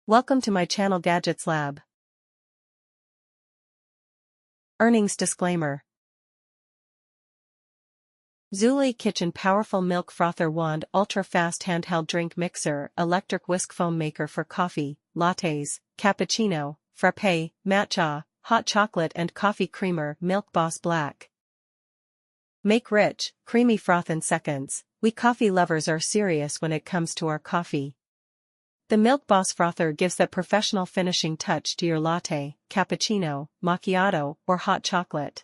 Welcome to my channel Gadgets Lab. Earnings disclaimer. Zulay Kitchen Powerful Milk Frother Wand Ultra Fast Handheld Drink Mixer Electric Whisk Foam Maker for Coffee, Lattes, Cappuccino, Frappe, Matcha, Hot Chocolate and Coffee Creamer Milk Boss Black. Make rich, creamy froth in seconds. We coffee lovers are serious when it comes to our coffee. The Milk Boss Frother gives that professional finishing touch to your latte, cappuccino, macchiato, or hot chocolate.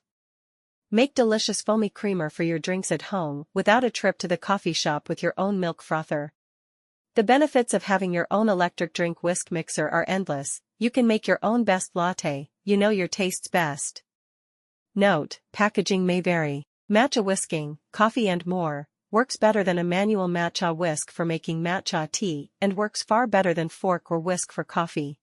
Make delicious foamy creamer for your drinks at home without a trip to the coffee shop with your own milk frother. The benefits of having your own electric drink whisk mixer are endless. You can make your own best latte, you know your tastes best. Note, packaging may vary. Matcha whisking, coffee and more, works better than a manual matcha whisk for making matcha tea and works far better than fork or whisk for coffee.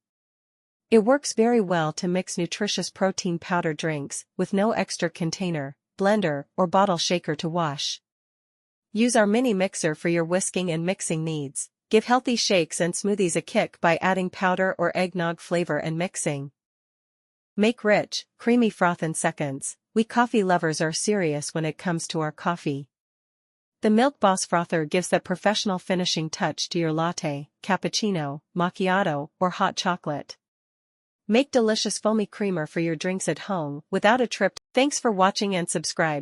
It works very well to mix nutritious protein powder drinks with no extra container, blender, or bottle shaker to wash. Use our mini mixer for your whisking and mixing needs. Give healthy shakes and smoothies a kick by adding powder or eggnog flavor and mixing. Make rich, creamy froth in seconds. We coffee lovers are serious when it comes to our coffee. The Milk Boss Frother gives that professional finishing touch to your latte, cappuccino, macchiato, or hot chocolate. Make delicious foamy creamer for your drinks at home without a trip. Thanks for watching and subscribe.